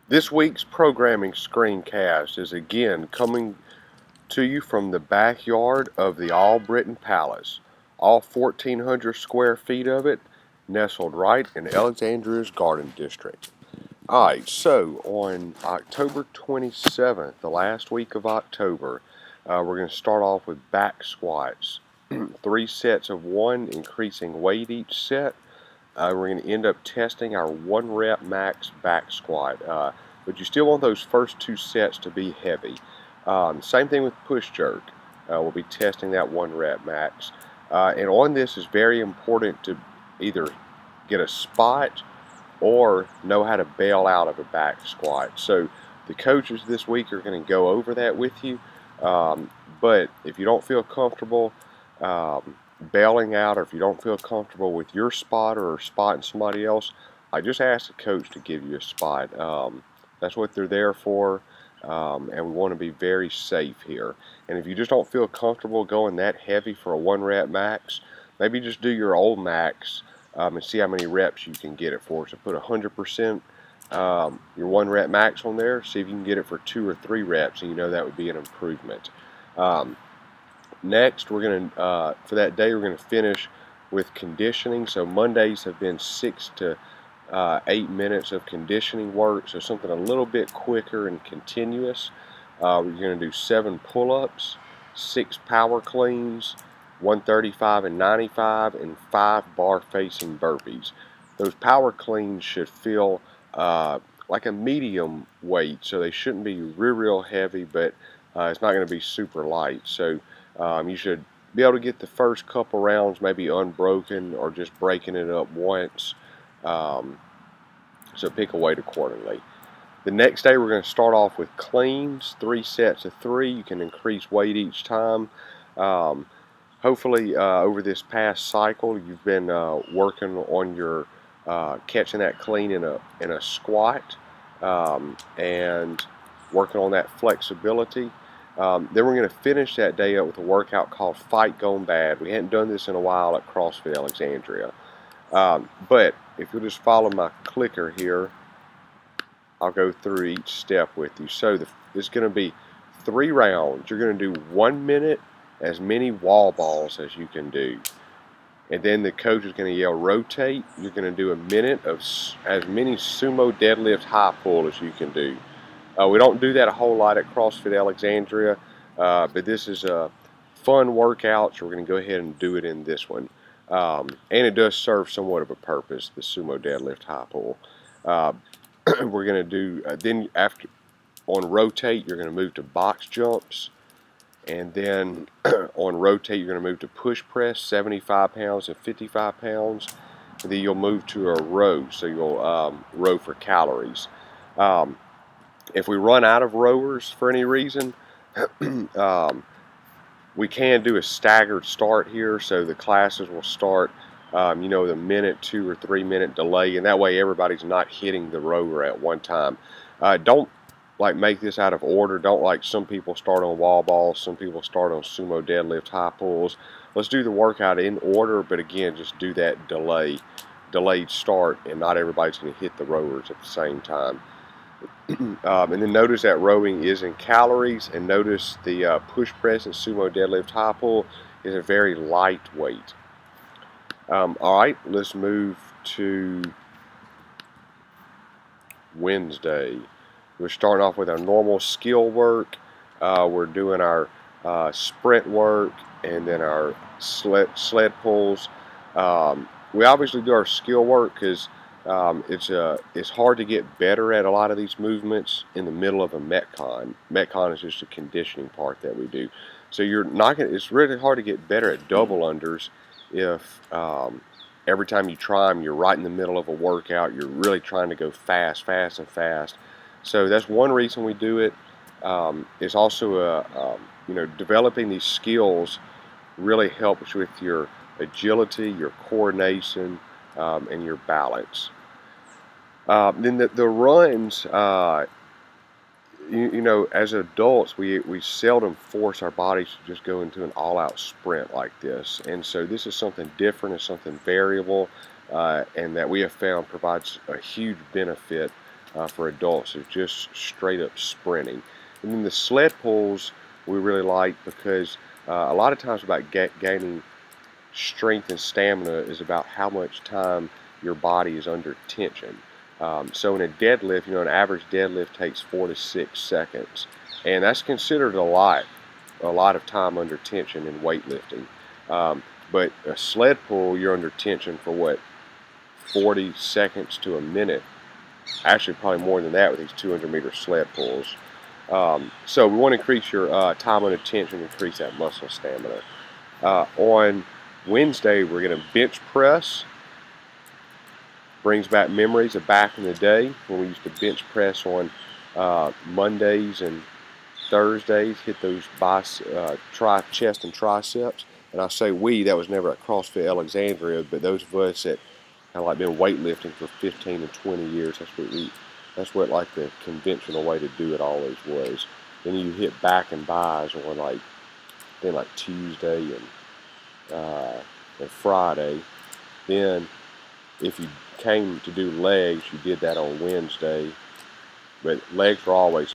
This week's programming screencast is again coming to you from the backyard of the All Britain Palace, all 1,400 square feet of it, nestled right in Alexandria's Garden District. Alright, so on October 27th, the last week of October, we're going to start off with back squats. 3 sets of 1, increasing weight each set. We're going to end up testing our 1 rep max back squat. But you still want those first 2 sets to be heavy. Same thing with push jerk. We'll be testing that 1 rep max. And on this is very important to either get a spot or know how to bail out of a back squat. So the coaches this week are going to go over that with you. But if you don't feel comfortable bailing out, or if you don't feel comfortable with your spot or spotting somebody else, I just ask the coach to give you a spot. That's what they're there for, and we want to be very safe here. And if you just don't feel comfortable going that heavy for a 1 rep max, maybe just do your old max and see how many reps you can get it for. So put 100% your 1 rep max on there, see if you can get it for 2 or 3 reps, and you know that would be an improvement. Next, we're going to, for that day, we're going to finish with conditioning. So Mondays have been 6 to 8 minutes of conditioning work, so something a little bit quicker and continuous. We're going to do 7 pull-ups, 6 power cleans, 135 and 95, and 5 bar-facing burpees. Those power cleans should feel like a medium weight, so they shouldn't be real heavy, but it's not going to be super light. So you should be able to get the first couple rounds maybe unbroken or just breaking it up once. So pick a weight accordingly. The next day we're going to start off with cleans, 3 sets of 3. You can increase weight each time. Hopefully over this past cycle you've been working on your catching that clean in a squat and working on that flexibility. Then we're going to finish that day up with a workout called Fight Gone Bad. We hadn't done this in a while at CrossFit Alexandria. But if you'll just follow my clicker here, I'll go through each step with you. So it's going to be 3 rounds. You're going to do 1 minute, as many wall balls as you can do. And then the coach is going to yell, rotate. You're going to do a minute of as many sumo deadlift high pull as you can do. We don't do that a whole lot at CrossFit Alexandria, but this is a fun workout, so we're going to go ahead and do it in this one. And it does serve somewhat of a purpose, the sumo deadlift high pull. We're going to do, then after, on rotate, you're going to move to box jumps. And then on rotate, you're going to move to push press, 75 pounds and 55 pounds. And then you'll move to a row, so you'll row for calories. If we run out of rowers for any reason, we can do a staggered start here, so the classes will start, the minute, 2 or 3 minute delay, and that way everybody's not hitting the rower at one time. Don't make this out of order. Don't some people start on wall balls, some people start on sumo deadlift high pulls. Let's do the workout in order, but again, just do that delayed start, and not everybody's going to hit the rowers at the same time. And then notice that rowing is in calories, and notice the push press and sumo deadlift high pull is a very light weight. Alright, let's move to Wednesday. We're starting off with our normal skill work. We're doing our sprint work and then our sled pulls. We obviously do our skill work because it's hard to get better at a lot of these movements in the middle of a Metcon. Metcon is just a conditioning part that we do. So you're not gonna, it's really hard to get better at double unders if every time you try them, you're right in the middle of a workout. You're really trying to go fast. So that's one reason we do it. It's also developing these skills really helps with your agility, your coordination, and your balance. Then the runs, as adults, we seldom force our bodies to just go into an all-out sprint like this. And so this is something different and something variable, and that we have found provides a huge benefit for adults is just straight up sprinting. And then the sled pulls we really like because a lot of times about gaining strength and stamina is about how much time your body is under tension. So in a deadlift, an average deadlift takes 4 to 6 seconds, and that's considered a lot of time under tension in weightlifting. But a sled pull, you're under tension for what, 40 seconds to a minute. Actually, probably more than that with these 200-meter sled pulls. So we want to increase your time under tension, increase that muscle stamina. On Wednesday, we're going to bench press. Brings back memories of back in the day when we used to bench press on Mondays and Thursdays, hit those chest and triceps. And I say we, that was never at CrossFit Alexandria, but those of us that have like been weightlifting for 15 and 20 years, that's what like the conventional way to do it always was. Then you hit back and buys on like Tuesday and Friday. Then if you came to do legs, you did that on Wednesday, but legs are always